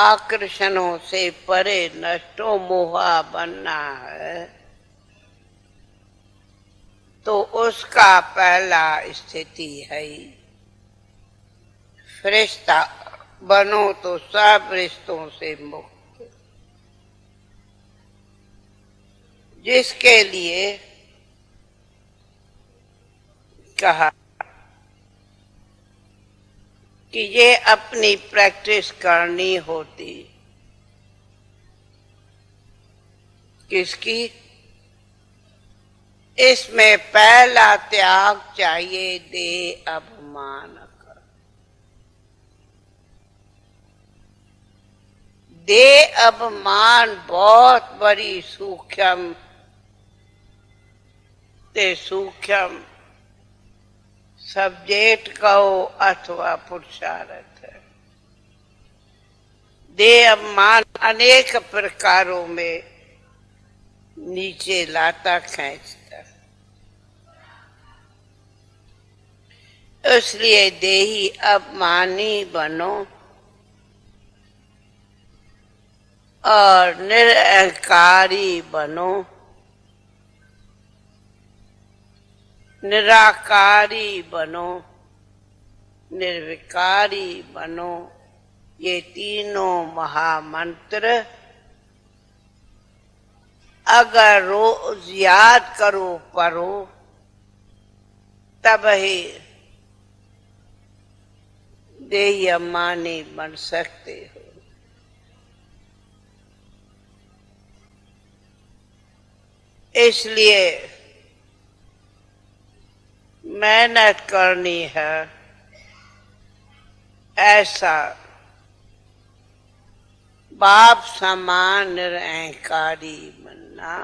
आकर्षणों से परे नष्टो मोहा बनना है, तो उसका पहला स्थिति है फरिश्ता बनो तो सब रिश्तों से मुक्त। जिसके लिए कहा कि ये अपनी प्रैक्टिस करनी होती। किसकी? इसमें पहला त्याग चाहिए देह अभिमान का। देह अभिमान बहुत बड़ी सूक्ष्म ते सूक्ष्म सब्जेक्ट कहो अथवा पुरुषार्थ है। देह अभिमान अनेक प्रकारों में नीचे लाता खींचता, इसलिए देही अभिमानी बनो और निरअहंकारी बनो, निराकारी बनो, निर्विकारी बनो। ये तीनों महामंत्र अगर रोज याद करो पढ़ो तब ही देही अभिमानी बन सकते हो। इसलिए मेहनत करनी है, ऐसा बाप समान निरअहंकारी बनना।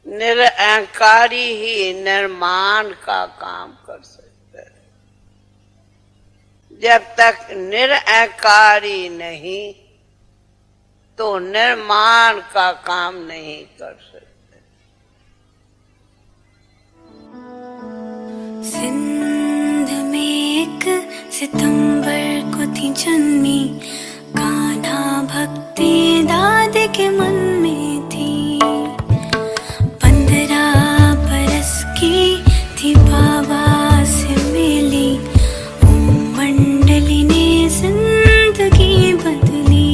निरअहंकारी ही निर्माण का काम कर सकता है। जब तक निरअहंकारी नहीं तो निर्माण का काम नहीं कर सकते। सिंध में एक सितंबर को थी जन्मी, कान्हा भक्ति दादे के मन में थी। 15 बरस की थी बाबा से मिली, ओम मंडली ने जिंदगी बदली।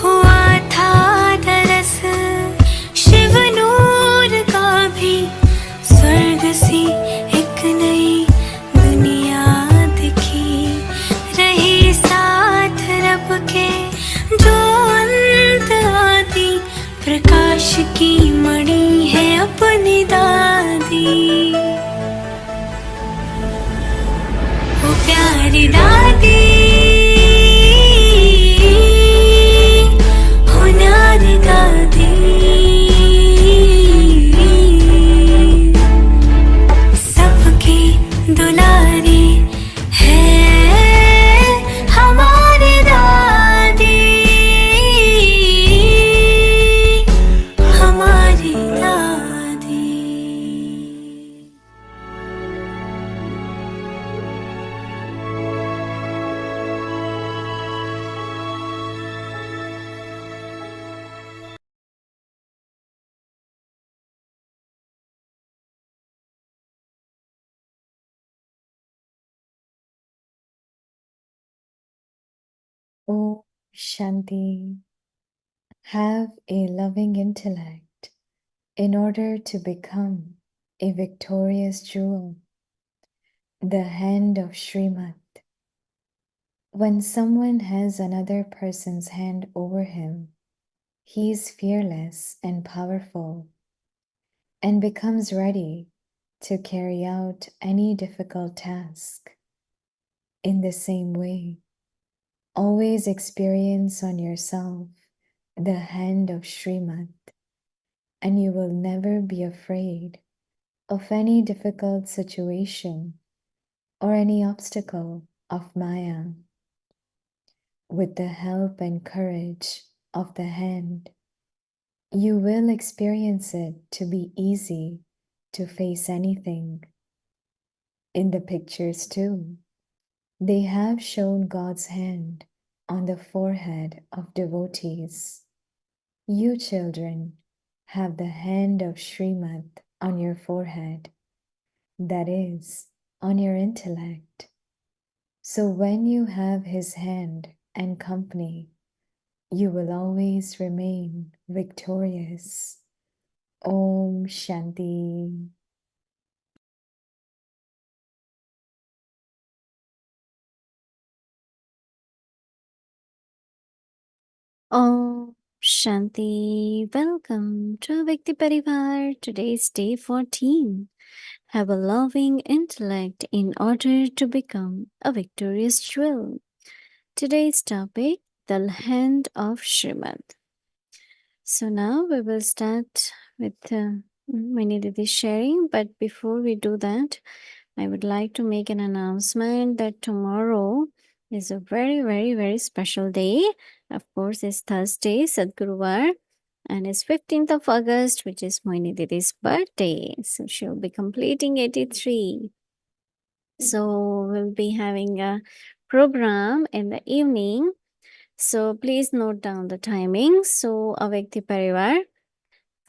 हुआ था दरस शिव नूर का भी, स्वर्ग सी एक नई दुनिया दिखी। रही साथ रब के जो अंत आदि, प्रकाश की मणि है अपनी दादी। वो प्यारी दादी, हो न्यारी दादी, दुलारी है हमारी दादी, हमारी दादी। Oh, Shanti, have a loving intellect in order to become a victorious jewel, the hand of shrimat. When someone has another person's hand over him, he is fearless and powerful and becomes ready to carry out any difficult task. In the same way, always experience on yourself the hand of shrimat, and you will never be afraid of any difficult situation or any obstacle of Maya. With the help and courage of the hand, you will experience it to be easy to face anything. In the pictures too, They have shown God's hand on the forehead of devotees. You children have the hand of shrimat on your forehead, that is, on your intellect. So when you have his hand and company, you will always remain victorious. Om Shanti. Om Shanti. Welcome to Vikti Parivar. Today's day 14. Have a loving intellect in order to become a victorious jewel. Today's topic, the hand of shrimat. So now we will start with Mohini Didi sharing. But before we do that, I would like to make an announcement that tomorrow is a very, very, very special day. Of course, it's Thursday, Sadguruvar, and it's 15th of August, which is Mohini Didi's birthday. So she'll be completing 83. So we'll be having a program in the evening. So please note down the timing. So Avekti Parivar,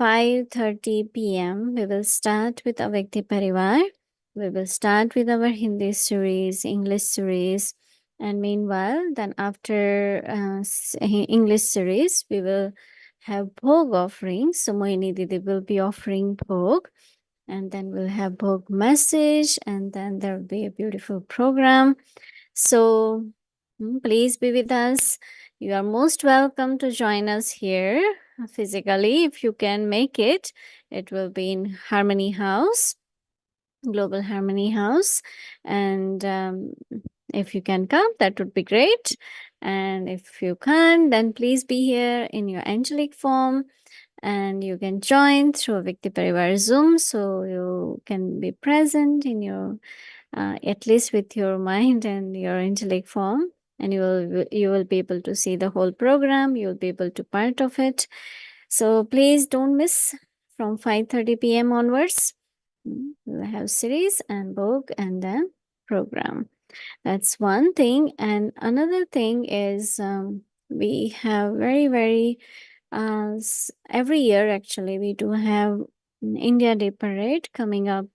5:30 p.m. we will start with Avekti Parivar. We will start with our Hindi series, English series, and meanwhile, then after English series, we will have Bhog offerings. So Mohini Didi will be offering Bhog, and then we'll have Bhog message, and then there will be a beautiful program. So please be with us. You are most welcome to join us here physically if you can make it. It will be in Harmony House, Global Harmony House. And if you can come, that would be great. And if you can't, then please be here in your angelic form. And you can join through Vikti Parivar Zoom, so you can be present in your at least with your mind and your intellect form, and you will be able to see the whole program. You will be able to part of it. So please don't miss from 5:30 p.m. onwards. We'll have series and book and then program. That's one thing. And another thing is we have very, very every year actually we do have India Day parade coming up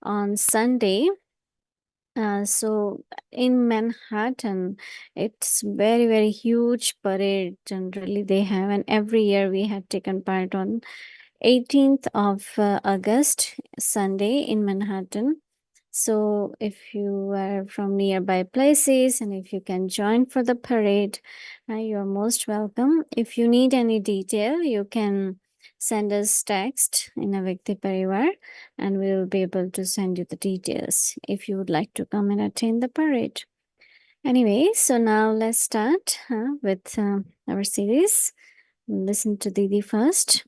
on Sunday. So in Manhattan, it's very, very huge parade generally they have, and every year we have taken part on 18th of August, Sunday in Manhattan. So if you are from nearby places and if you can join for the parade, you are most welcome. If you need any detail, you can send us text in a Vikti Parivar and we will be able to send you the details if you would like to come and attend the parade. Anyway, so now let's start with our series. Listen to Didi first.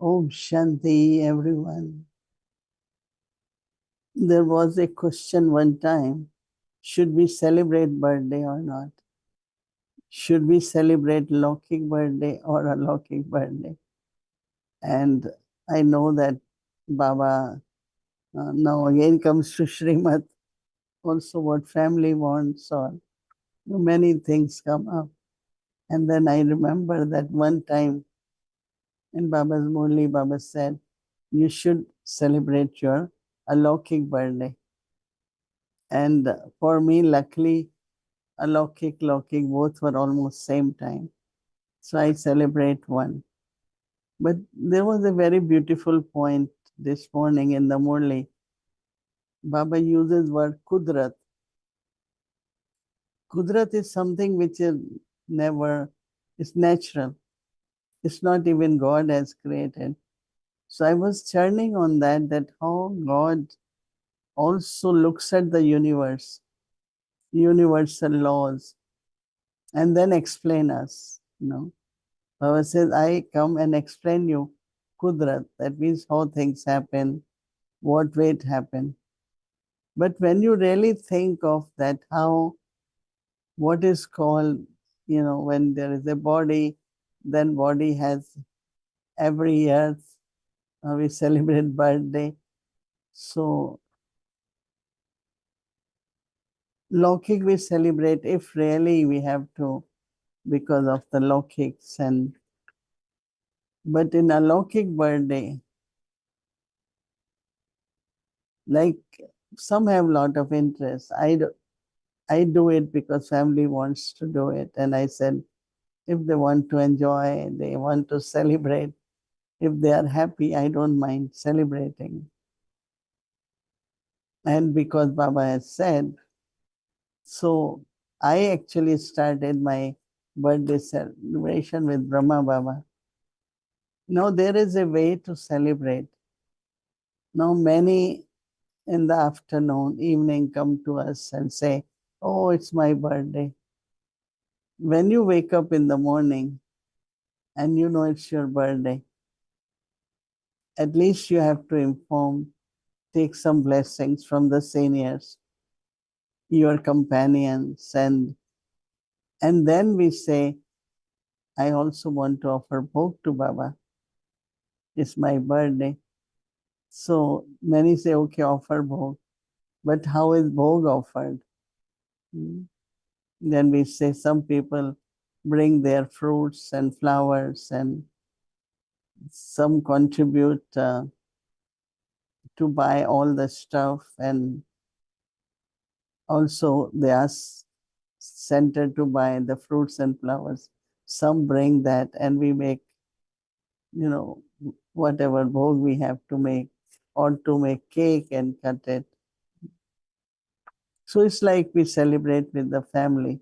Om Shanti, everyone. There was a question one time, should we celebrate birthday or not? Should we celebrate Lokik birthday or a Lokik birthday? And I know that Baba now again comes to Shrimat, also what family wants or many things come up. And then I remember that one time in Baba's Murli, Baba said, you should celebrate your Alokik birthday. And for me, luckily, Alokik, Lokik, both were almost same time. So I celebrate one. But there was a very beautiful point this morning in the Murli. Baba uses word Kudrat. Kudrat is something which is never, it's natural. It's not even God has created. So I was churning on that how God also looks at the universe, universal laws, and then explain us. Baba says, I come and explain you Kudrat. That means how things happen, what way it happen. But when you really think of that, how what is called, when there is a body, then body has every year we celebrate birthday. So Lokik we celebrate if really we have to because of the Lokiks but in a Lokik birthday, like some have lot of interest. I do it because family wants to do it. And I said, if they want to enjoy, they want to celebrate, if they are happy, I don't mind celebrating. And because Baba has said, so I actually started my birthday celebration with Brahma Baba. Now there is a way to celebrate. Now many in the afternoon, evening come to us and say, oh, it's my birthday. When you wake up in the morning and you know it's your birthday, at least you have to inform, take some blessings from the seniors, your companions, and then we say, I also want to offer bhog to Baba. It's my birthday. So many say, okay, offer bhog. But how is bhog offered? Hmm. Then we say some people bring their fruits and flowers, and some contribute to buy all the stuff, and also they ask center to buy the fruits and flowers. Some bring that, and we make, whatever bhog we have to make, or to make cake and cut it. So it's like we celebrate with the family.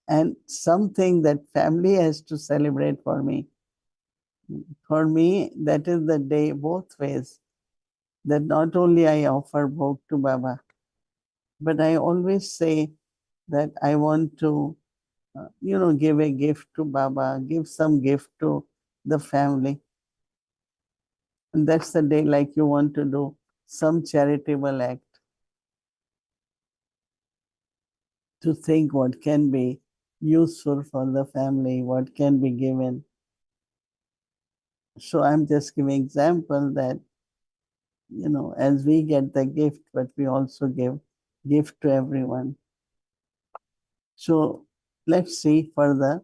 And something that family has to celebrate for me. For me, that is the day both ways. That not only I offer bhog to Baba, but I always say that I want to, give a gift to Baba, give some gift to the family. And that's the day like you want to do some charitable act to think what can be useful for the family, what can be given. So I'm just giving example that, as we get the gift, but we also give gift to everyone. So let's see further.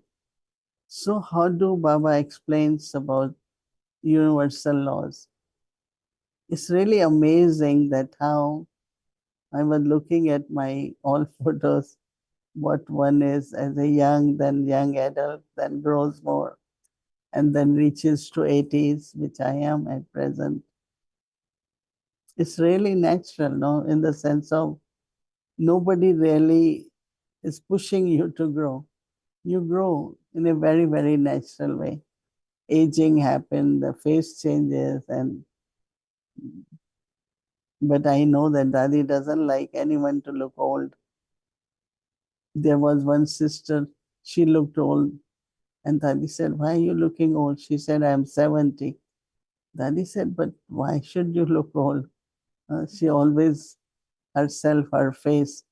So how do Baba explains about universal laws? It's really amazing that how I was looking at my all photos, what one is as a then young adult, then grows more, and then reaches to 80s, which I am at present. It's really natural, no, in the sense of nobody really is pushing you to grow. You grow in a very, very natural way. Aging happens, the face changes, but I know that Dadi doesn't like anyone to look old. There was one sister, she looked old, and Dadi said, why are you looking old? She said, I'm 70. Dadi said, but why should you look old? She always, herself, her face.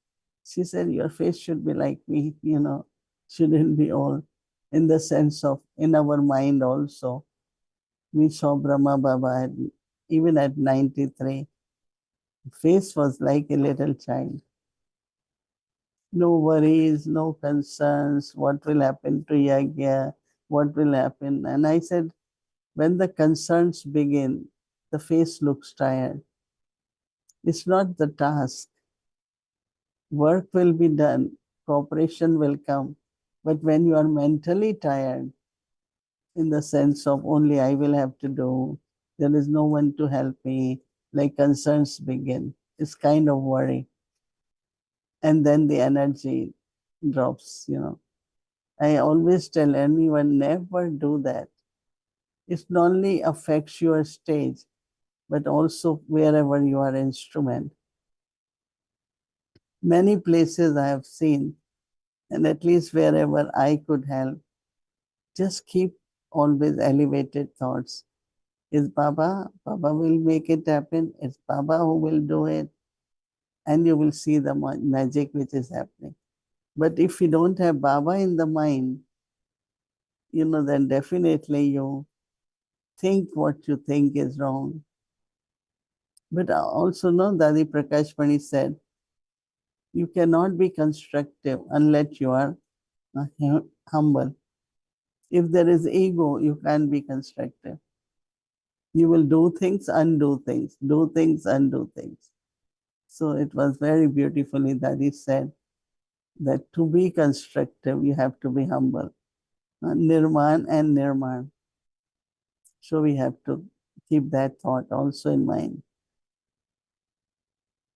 She said, your face should be like me, shouldn't be old. In the sense of, in our mind also, we saw Brahma Baba even at 93. Face was like a little child. No worries, no concerns, what will happen to Yagya, what will happen. And I said, when the concerns begin, the face looks tired. It's not the task. Work will be done, cooperation will come. But when you are mentally tired, in the sense of only I will have to do, there is no one to help me, like concerns begin. It's kind of worry. And then the energy, drops, I always tell anyone, never do that. It not only affects your stage, but also wherever you are instrument. Many places I have seen, and at least wherever I could help, just keep always elevated thoughts. Is Baba? Baba will make it happen. It's Baba who will do it. And you will see the magic which is happening. But if you don't have Baba in the mind, then definitely you think what you think is wrong. But also, no, Dadi Prakash Pani said, you cannot be constructive unless you are humble. If there is ego, you can't be constructive. You will do things, undo things, do things, undo things. So it was very beautifully that he said that to be constructive, you have to be humble. Nirman and Nirman. So we have to keep that thought also in mind.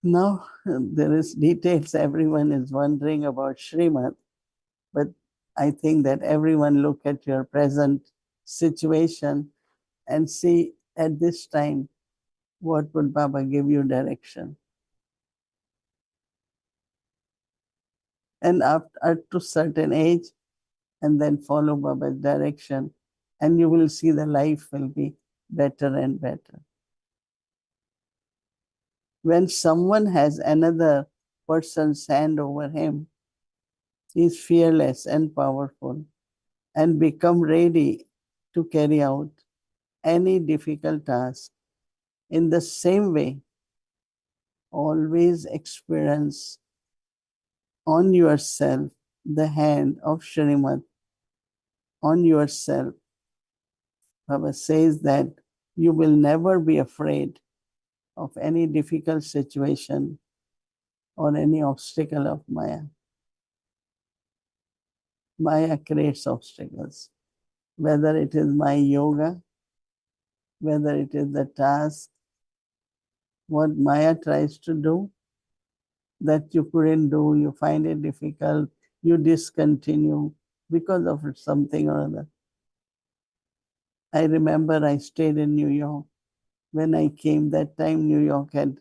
Now, there is details. Everyone is wondering about shrimat, but I think that everyone look at your present situation and see at this time what would Baba give you direction. And up to certain age, and then follow Baba's direction, and you will see the life will be better and better. When someone has another person's hand over him, he is fearless and powerful and become ready to carry out any difficult task. In the same way, always experience on yourself the hand of Shrimat on yourself. Baba says that you will never be afraid of any difficult situation or any obstacle of Maya. Maya creates obstacles. Whether it is my yoga, whether it is the task, what Maya tries to do that you couldn't do, you find it difficult, you discontinue because of something or other. I remember I stayed in New York. When I came that time, New York had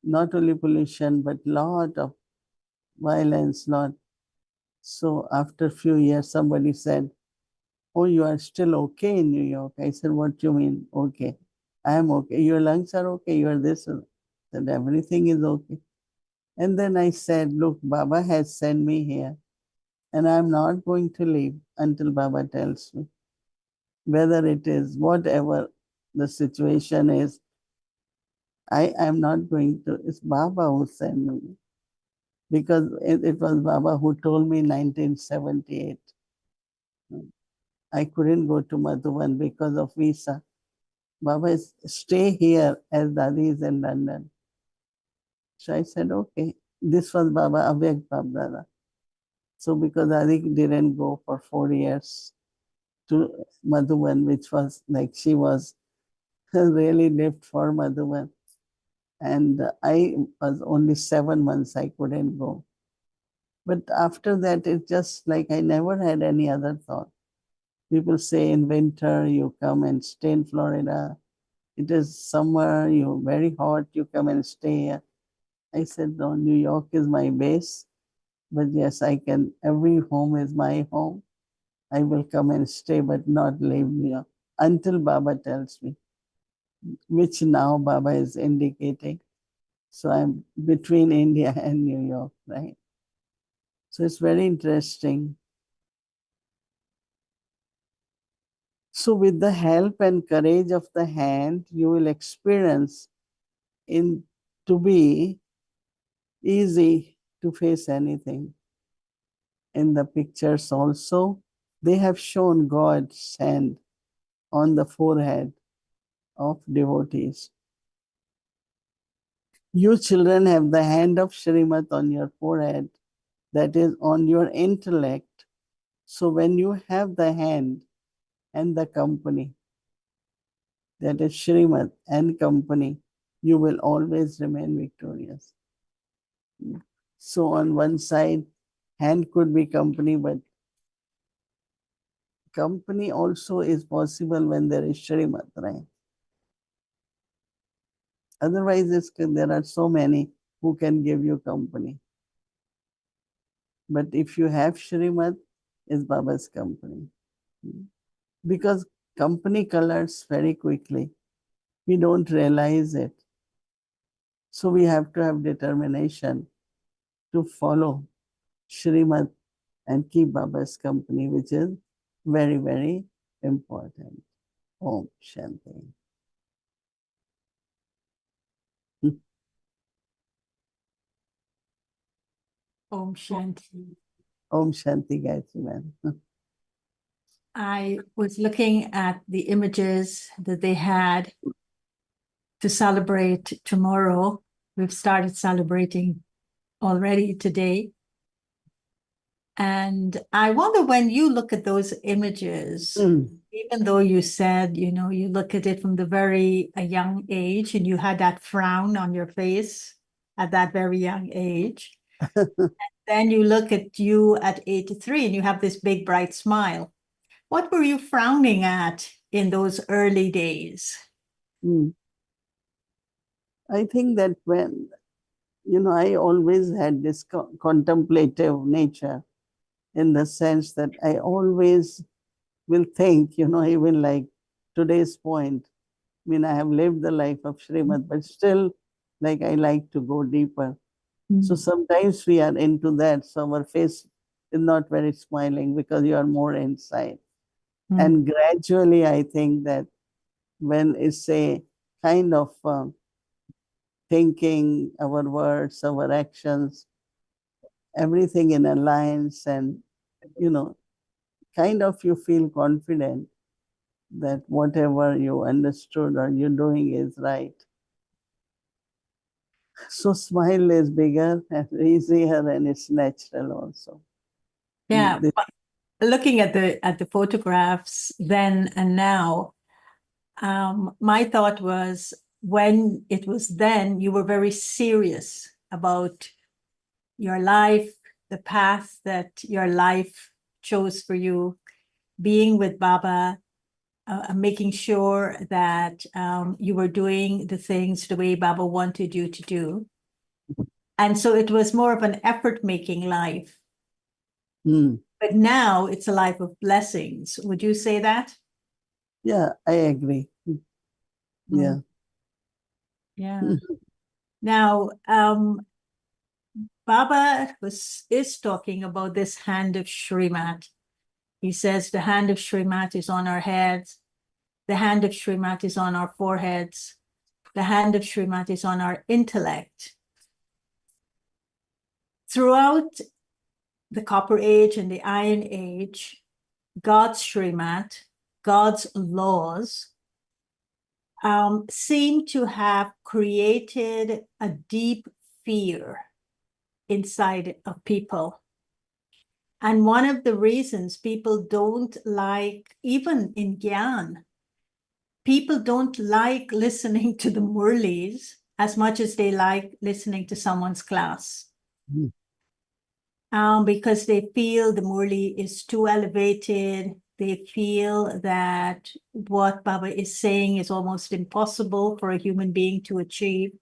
not only pollution, but lot of violence, lot. So after a few years, somebody said, oh, you are still okay in New York. I said, what do you mean, okay? I am okay. Your lungs are okay. You are this. Said, everything is okay. And then I said, look, Baba has sent me here, and I'm not going to leave until Baba tells me. Whether it is whatever the situation is, I am not going to. It's Baba who sent me. Because it was Baba who told me in 1978. I couldn't go to Madhuban because of visa. Baba is stay here as Dadi is in London. So I said, okay. This was Baba Avyag Babdada. So because Dadi didn't go for 4 years to Madhuban, which was like she was really lived for Madhuban. And I was only 7 months, I couldn't go. But after that, it's just like I never had any other thought. People say in winter, you come and stay in Florida. It is summer, you're very hot, you come and stay here. I said, no, New York is my base. But yes, I can, every home is my home. I will come and stay, but not leave New York until Baba tells me, which now Baba is indicating. So I'm between India and New York, right? So it's very interesting. So with the help and courage of the hand, you will experience in to be easy to face anything. In the pictures also, they have shown God's hand on the forehead of devotees. You children have the hand of Shrimat on your forehead, that is on your intellect. So when you have the hand and the company, that is Shrimat and company, you will always remain victorious. So on one side, Hand could be company, but company also is possible when there is shrimat, right? Otherwise, there are so many who can give you company. But if you have shrimat, it's Baba's company. Because company colors very quickly. We don't realize it. So we have to have determination to follow shrimat and keep Baba's company, which is very, very important. Om Shanti. Om Shanti. Om Shanti, Gayatri ma'am. I was looking at the images that they had to celebrate tomorrow. We've started celebrating already today. And I wonder, when you look at those images, even though you said, you look at it from the very young age and you had that frown on your face at that very young age. Then you look at you at 83 and you have this big bright smile. What were you frowning at in those early days? I think that when, I always had this contemplative nature, in the sense that I always will think, even like today's point, I have lived the life of Shrimat, but still, like, I like to go deeper. So sometimes we are into that, so our face is not very smiling because you are more inside. And gradually, I think that when it's a kind of thinking, our words, our actions, everything in alliance, and kind of you feel confident that whatever you understood or you're doing is right. So smile is bigger and easier, and it's natural also. Yeah, looking at the photographs then and now, my thought was, when it was then, you were very serious about your life, the path that your life chose for you, being with Baba, making sure that you were doing the things the way Baba wanted you to do. And so it was more of an effort-making life. But now it's a life of blessings. Would you say that? Yeah, I agree. Yeah. Yeah. Now, Baba is talking about this hand of shrimat. He says the hand of shrimat is on our heads. The hand of shrimat is on our foreheads. The hand of shrimat is on our intellect. Throughout the Copper Age and the Iron Age, God's shrimat, God's laws, seem to have created a deep fear inside of people. And one of the reasons people don't like, even in Gyan, people don't like listening to the Murlis as much as they like listening to someone's class. Because they feel the Murli is too elevated. They feel that what Baba is saying is almost impossible for a human being to achieve.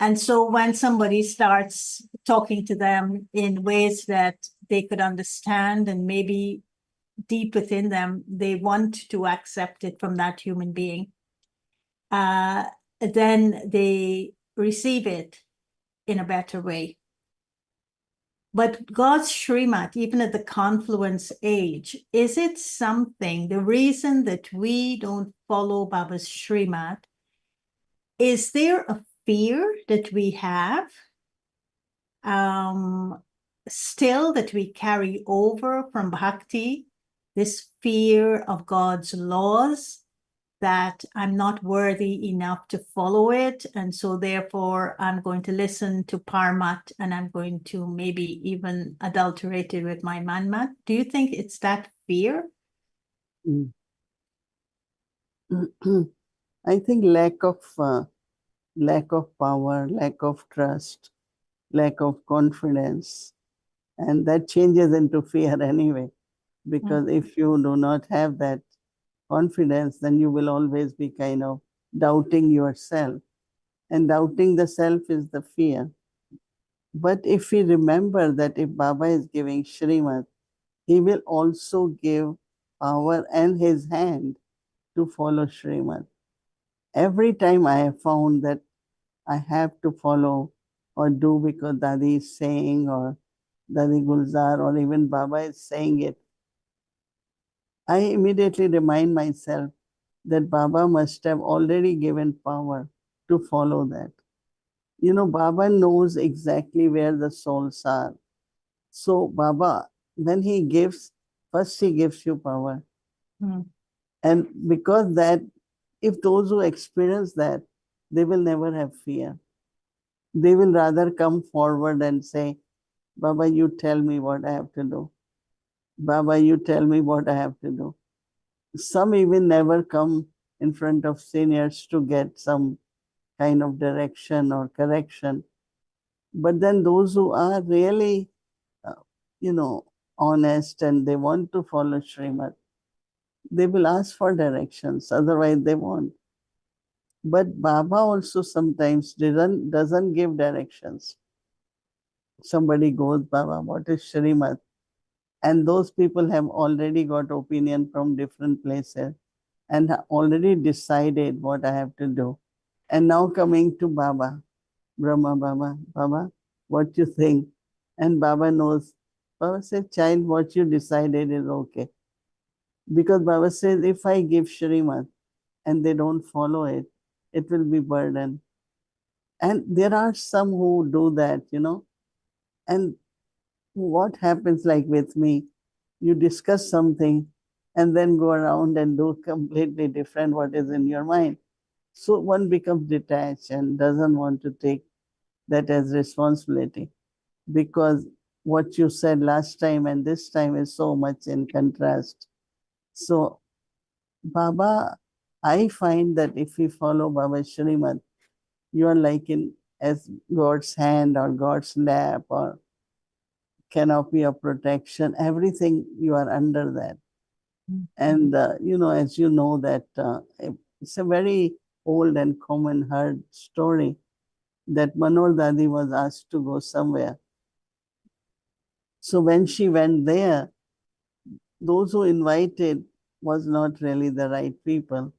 And so when somebody starts talking to them in ways that they could understand, and maybe deep within them, they want to accept it from that human being, then they receive it in a better way. But God's shrimat, even at the confluence age, is it something, the reason that we don't follow Baba's shrimat, is there a fear that we have still that we carry over from bhakti, this fear of God's laws, that I'm not worthy enough to follow it, and so therefore I'm going to listen to Parmat, and I'm going to maybe even adulterate it with my manmat? Do you think it's that fear? I think lack of power, lack of trust, lack of confidence, And that changes into fear anyway, because if you do not have that confidence, then you will always be kind of doubting yourself. And doubting the self is the fear. But if we remember that if Baba is giving shrimat, he will also give power and his hand to follow shrimat. Every time I have found that I have to follow or do because Dadi is saying, or Dadi Gulzar, or even Baba is saying it, I immediately remind myself that Baba must have already given power to follow that. You know, Baba knows exactly where the souls are. So Baba, when he gives, first he gives you power. And because that, if those who experience that, they will never have fear. They will rather come forward and say, Baba, you tell me what I have to do. Baba, you tell me what I have to do. Some even never come in front of seniors to get some kind of direction or correction. But then those who are really, uh, you know, honest and they want to follow Srimad, they will ask for directions, otherwise they won't. But Baba also sometimes doesn't give directions. Somebody goes, Baba, what is Srimad? And those people have already got opinion from different places and already decided what I have to do. And now coming to Baba, Brahma Baba, Baba, what you think? And Baba knows. Baba says, child, what you decided is okay. Because Baba says, if I give Shrimat and they don't follow it, it will be burden. And there are some who do that, you know. And what happens like with me, you discuss something and then go around and do completely different what is in your mind. So one becomes detached and doesn't want to take that as responsibility, because what you said last time and this time is so much in contrast. So Baba, I find that if we follow Baba Shrimat, you are like in as God's hand or God's lap or canopy of protection, everything you are under that. And you know, as you know that it's a very old and common heard story that Manor Dadi was asked to go somewhere. So when she went there, those who invited was not really the right people.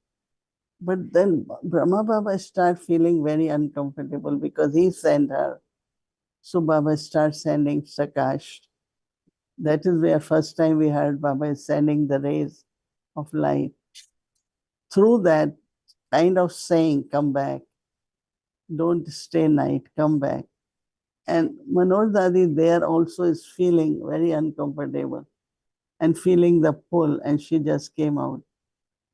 But then Brahma Baba started feeling very uncomfortable because he sent her. So Baba started sending Sakash. That is where first time we heard Baba is sending the rays of light. Through that kind of saying, come back, don't stay night, come back. And Manoj Dadi there also is feeling very uncomfortable and feeling the pull, and she just came out.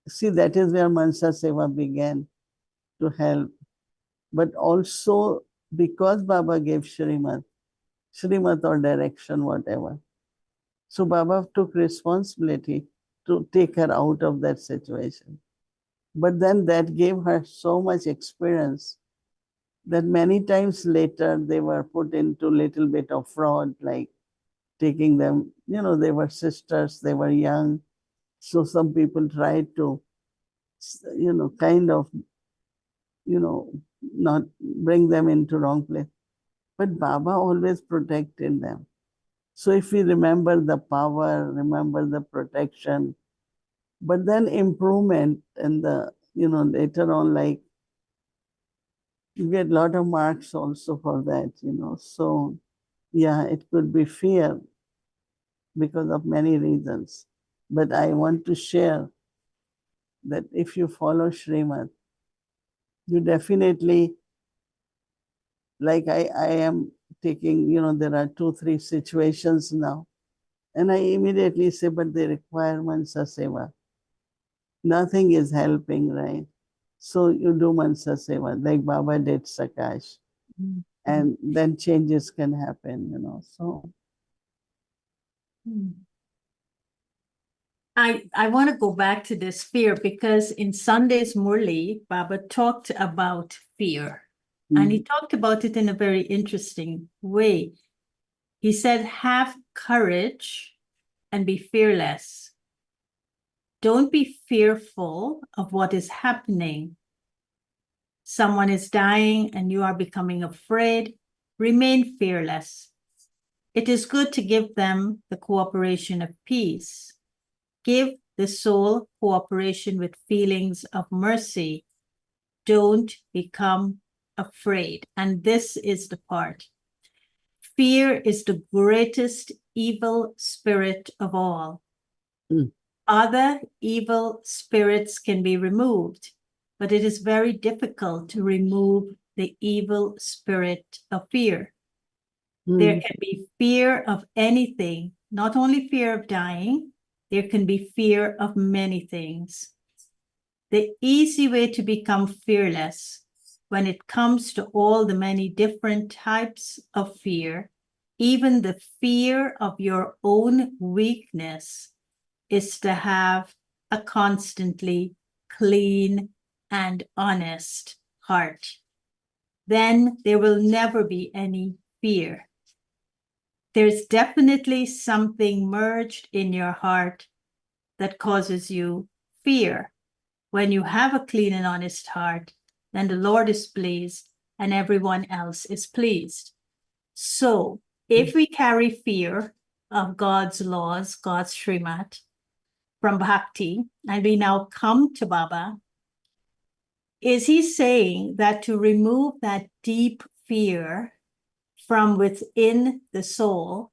See, that is where Mansa Seva began to help. But also because Baba gave Shrimat or direction, whatever. So Baba took responsibility to take her out of that situation. But then that gave her so much experience that many times later they were put into little bit of fraud, like taking them, you know, they were sisters, they were young. So some people tried to, you know, kind of, you know, not bring them into wrong place. But Baba always protected them. So if we remember the power, remember the protection, but then improvement and the, you know, later on, like you get a lot of marks also for that, you know. So yeah, it could be fear because of many reasons. But I want to share that if you follow Srimad, you definitely, like I am taking, you know, there are 2, 3 situations now. And I immediately say, but the requirements are seva. Nothing is helping, right? So you do Mansa Seva, like Baba did Sakash. And then changes can happen, you know. So I want to go back to this fear because in Sunday's Murli, Baba talked about fear. And he talked about it in a very interesting way. He said, have courage and be fearless. Don't be fearful of what is happening. Someone is dying and you are becoming afraid. Remain fearless. It is good to give them the cooperation of peace. Give the soul cooperation with feelings of mercy. Don't become afraid. And this is the part. Fear is the greatest evil spirit of all. Mm. Other evil spirits can be removed, but it is very difficult to remove the evil spirit of fear. There can be fear of anything, not only fear of dying, there can be fear of many things. The easy way to become fearless when it comes to all the many different types of fear, even the fear of your own weakness, is to have a constantly clean and honest heart. Then there will never be any fear. There's definitely something merged in your heart that causes you fear. When you have a clean and honest heart, then the Lord is pleased and everyone else is pleased. So if we carry fear of God's laws, God's shrimat, from Bhakti, and we now come to Baba, is he saying that to remove that deep fear from within the soul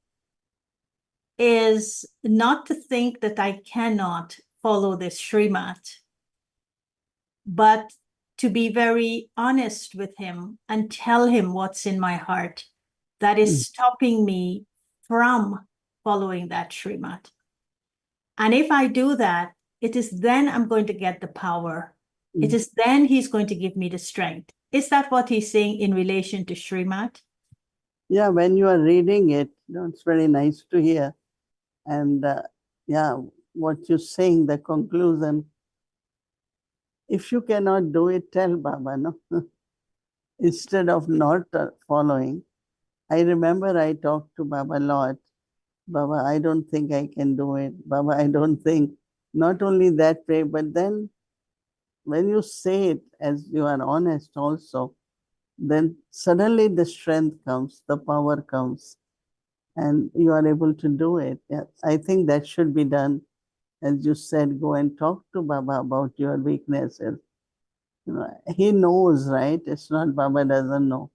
is not to think that I cannot follow this shrimat, but to be very honest with him and tell him what's in my heart that is stopping me from following that shrimat. And if I do that, it is then I'm going to get the power. It is then he's going to give me the strength. Is that what he's saying in relation to shrimat? Yeah, when you are reading it, it's very nice to hear. And yeah, what you're saying, the conclusion, if you cannot do it, tell Baba, no? Instead of not following. I remember I talked to Baba a lot. Baba, I don't think I can do it. Baba, I don't think. Not only that way, but then when you say it as you are honest also, then suddenly the strength comes, the power comes, and you are able to do it. Yeah, I think that should be done. As you said, go and talk to Baba about your weaknesses. You know, he knows, right? It's not Baba doesn't know.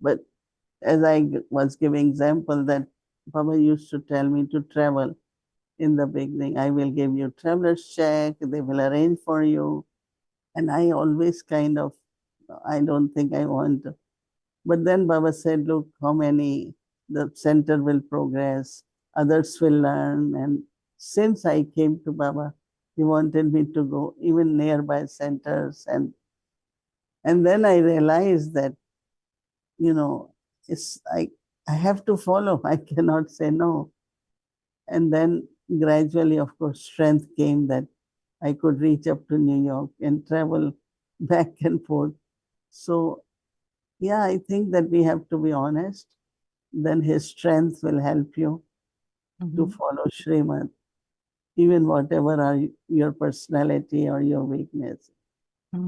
But as I was giving example that Baba used to tell me to travel in the beginning. I will give you traveler's check. They will arrange for you. And I always kind of, I don't think I want to. But then Baba said, look, how many, the center will progress, others will learn. And since I came to Baba, he wanted me to go even nearby centers. And then I realized that, you know, I have to follow. I cannot say no. And then gradually, of course, strength came that I could reach up to New York and travel back and forth. So, yeah, I think that we have to be honest. Then his strength will help you to follow Shrimat, even whatever are your personality or your weakness.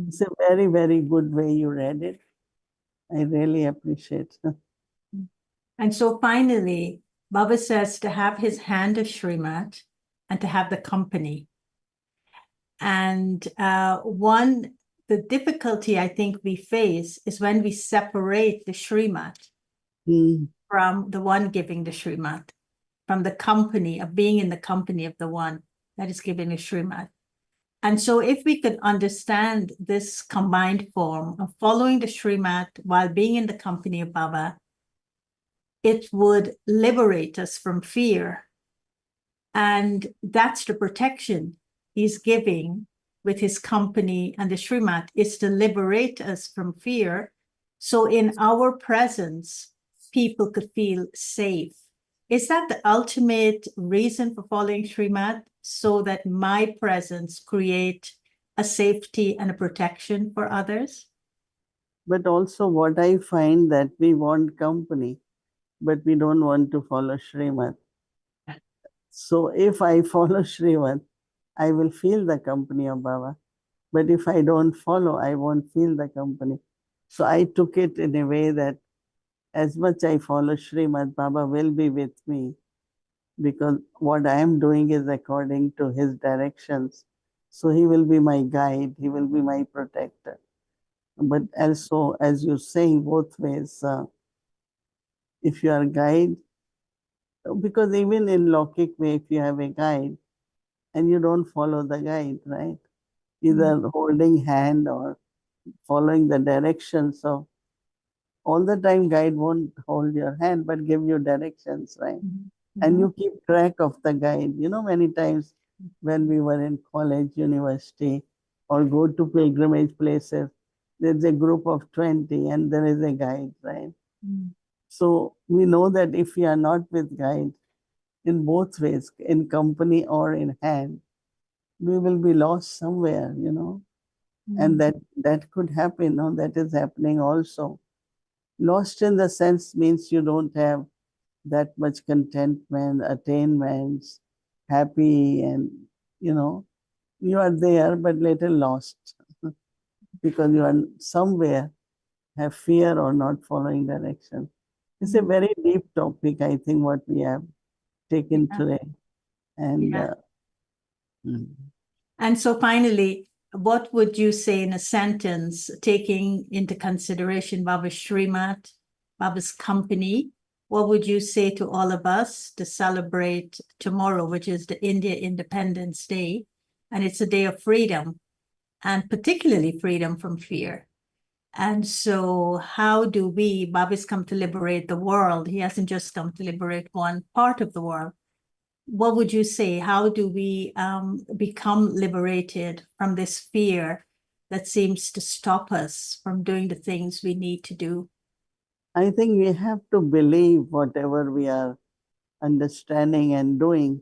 It's a very, very good way you read it. I really appreciate it. And so finally, Baba says to have his hand of shrimat and to have the company. And the difficulty I think we face is when we separate the shrimat from the one giving the shrimat, from the company of being in the company of the one that is giving a shrimat. And so if we could understand this combined form of following the shrimat while being in the company of Baba, it would liberate us from fear. And that's the protection he's giving with his company and the shrimat, is to liberate us from fear. So in our presence, people could feel safe. Is that the ultimate reason for following shrimat? So that my presence create a safety and a protection for others? But also what I find that we want company. but we don't want to follow shrimat. So if I follow shrimat, I will feel the company of Baba. But if I don't follow, I won't feel the company. So I took it in a way that as much I follow Srimad, Baba will be with me, because what I am doing is according to his directions. So he will be my guide, he will be my protector. But also, as you're saying, both ways, if you are guide, because even in Lokik way, if you have a guide and you don't follow the guide, right? Either holding hand or following the directions of, all the time guide won't hold your hand but give you directions, right? And you keep track of the guide. You know, many times when we were in college, university, or go to pilgrimage places, there's a group of 20 and there is a guide, right? So we know that if we are not with guide, in both ways, in company or in hand, we will be lost somewhere, you know. And that could happen, no? That is happening also. Lost in the sense means you don't have that much contentment, attainments, happy, and you know, you are there but little lost because you are somewhere have fear or not following direction. It's a very deep topic, I think, what we have taken today. And mm. And so finally, what would you say in a sentence, taking into consideration Baba's shrimat, Baba's company? What would you say to all of us to celebrate tomorrow, which is the India Independence Day? And it's a day of freedom, and particularly freedom from fear. And so how do we, Baba's come to liberate the world. He hasn't just come to liberate one part of the world. What would you say? How do we become liberated from this fear that seems to stop us from doing the things we need to do? I think we have to believe whatever we are understanding and doing.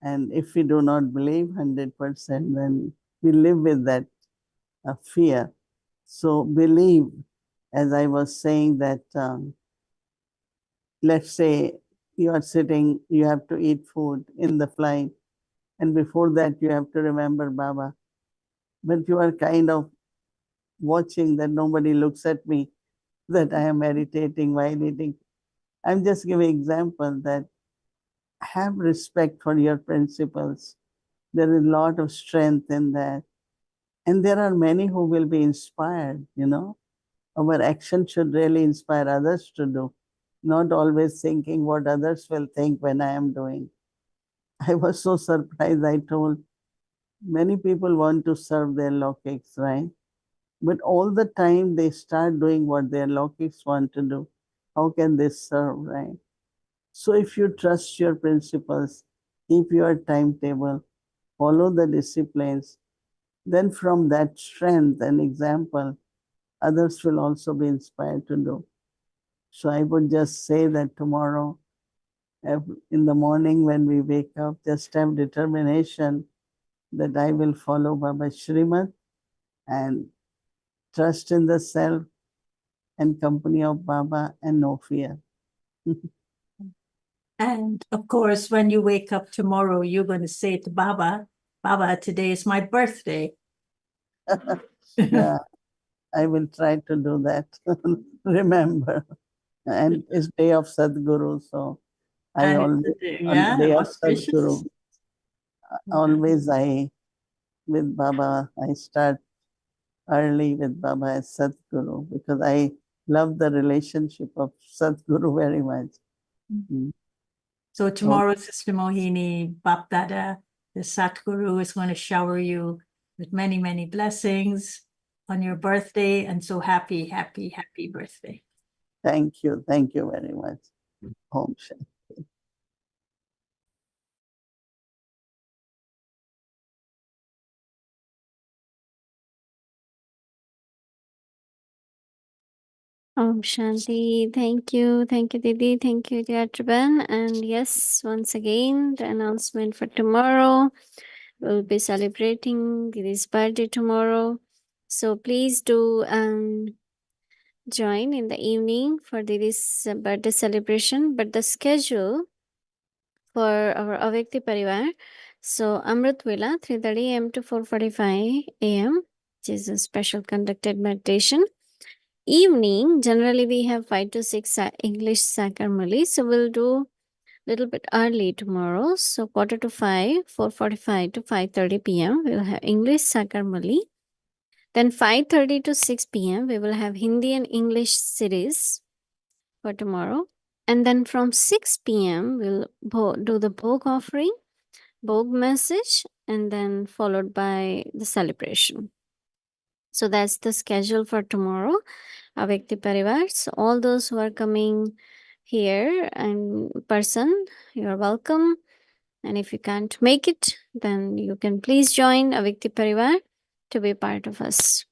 And if we do not believe 100%, then we live with that fear. So believe, as I was saying, that let's say you are sitting, you have to eat food in the flight, and before that you have to remember Baba. But you are kind of watching that nobody looks at me, that I am meditating while eating. I'm just giving example that have respect for your principles. There is a lot of strength in that. And there are many who will be inspired, you know. Our action should really inspire others to do, not always thinking what others will think when I am doing. I was so surprised. I told many people want to serve their lokiks, right? But all the time they start doing what their lokiks want to do. How can they serve, right? So if you trust your principles, keep your timetable, follow the disciplines, then from that strength and example, others will also be inspired to do. So I would just say that tomorrow, in the morning when we wake up, just have determination that I will follow Baba's shrimat and trust in the self and company of Baba and no fear. And of course, when you wake up tomorrow, you're going to say to Baba, Baba, today is my birthday. Yeah, I will try to do that. Remember. And it's day of Sadhguru, so I And always, on the yeah, day of auspicious. Sadhguru, always with Baba, I start early with Baba as Sadhguru because I love the relationship of Sadhguru very much. Mm. So tomorrow, Sister Mohini, Bapdada, the Satguru is going to shower you with many, many blessings on your birthday. And so happy, happy, happy birthday. Thank you. Thank you very much. Om Shanti. Om Shanti. Thank you. Thank you, Didi. Thank you, Diatraban. And yes, once again, the announcement for tomorrow. We'll be celebrating Didi's birthday tomorrow. So please do join in the evening for Didi's birthday celebration, but the schedule for our Avyakti Parivar. So Amrit Vela, 3:30 a.m. to 4:45 a.m., which is a special conducted meditation. Evening, generally we have 5 to 6 English Sakarmali. So we'll do little bit early tomorrow. So 4:45, 4:45 to 5:30 p.m. we'll have English Sakarmali. Then 5:30 to 6 p.m. we will have Hindi and English series for tomorrow. And then from 6 p.m. we'll do the Bhog offering, Bhog message, and then followed by the celebration. So that's the schedule for tomorrow, Avyakti Parivar. So all those who are coming here in person, you're welcome. And if you can't make it, then you can please join Avyakti Parivar to be part of us.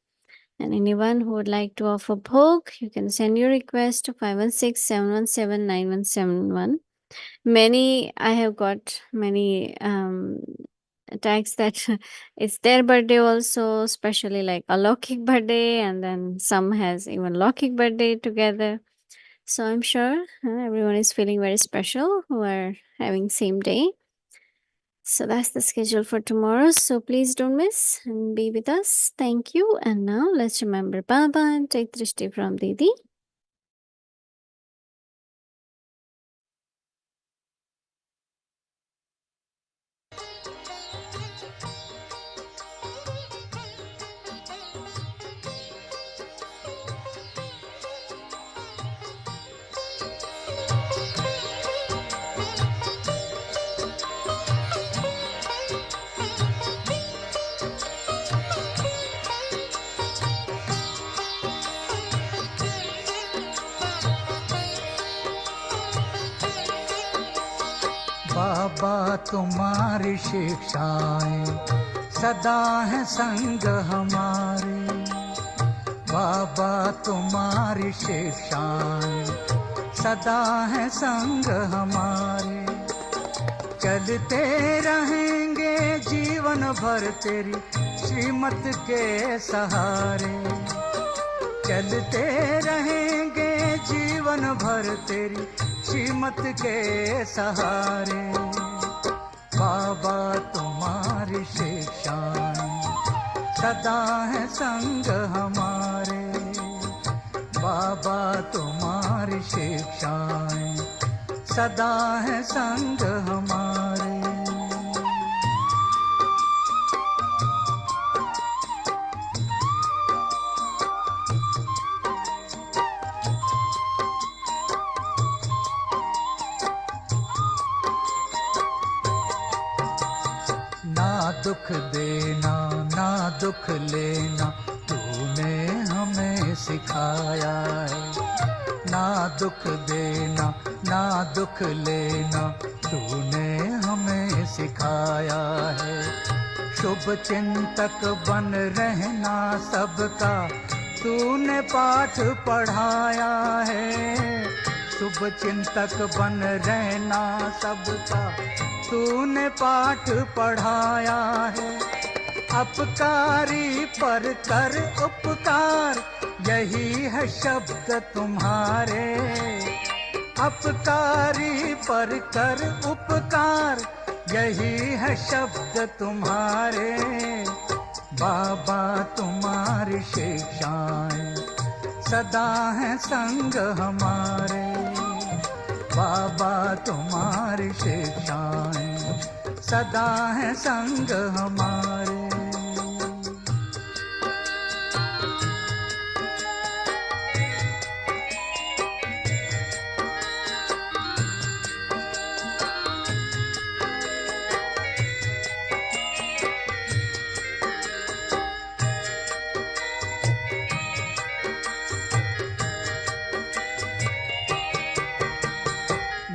And anyone who would like to offer Bhog, you can send your request to 516-717-9171. I have got many tags that it's their birthday also, especially like a Lokik birthday, and then some has even Lokik birthday together. So I'm sure everyone is feeling very special who are having same day. So that's the schedule for tomorrow. So please don't miss and be with us. Thank you. And now let's remember Baba and take Drishti from Didi. बाबा तुम्हारी शिक्षाएं सदा है संग हमारे, बाबा तुम्हारी शिक्षाएं सदा है संग हमारे, चलते रहेंगे जीवन भर तेरी श्रीमत के सहारे, चलते रहेंगे जीवन भर तेरी श्रीमत के सहारे, बाबा तुम्हारी शिक्षाएं सदा है संग हमारे, बाबा तुम्हारी शिक्षाएं सदा है संग हमारे। दुख देना ना दुख लेना तूने हमें सिखाया है, ना दुख देना ना दुख लेना तूने हमें सिखाया है, शुभ चिंतक बन रहना सबका तूने पाठ पढ़ाया है, शुभ चिंतक बन रहना सबका तूने पाठ पढ़ाया है, अपकारी पर कर उपकार यही है शब्द तुम्हारे, अपकारी पर कर उपकार यही है शब्द तुम्हारे, बाबा तुम्हारी शिक्षाएं सदा है संग हमारे, बाबा तुम्हारी शिक्षाएं सदा है संग हमारे।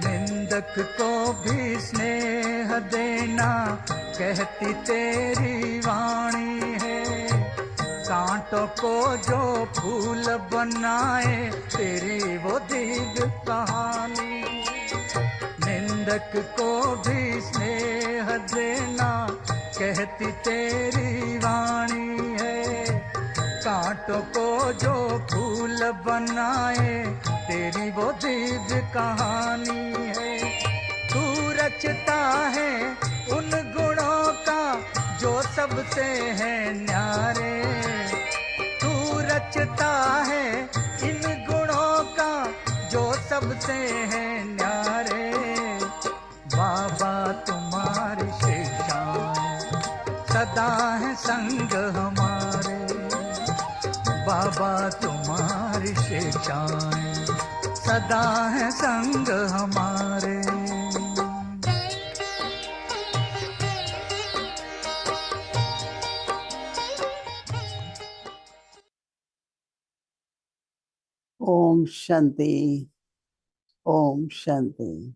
निंदक को भी स्नेह देना कहती तेरी वाणी है, कांटों को जो फूल बनाए तेरी वो दिव्य कहानी, निंदक को भी स्नेह देना कहती तेरी वाणी है, कांटों को जो फूल बनाए, तेरी वो दिव्य कहानी है। तू रचता है उन गुणों का जो सबसे है न्यारे। तू रचता है इन गुणों का जो सबसे है न्यारे। बाबा तुम्हारी शिक्षाएं सदा है संग हमारे। बाबा तुम्हारी शिक्षाएं सदा है संग हमारे। ओम शांति, ओम शांति।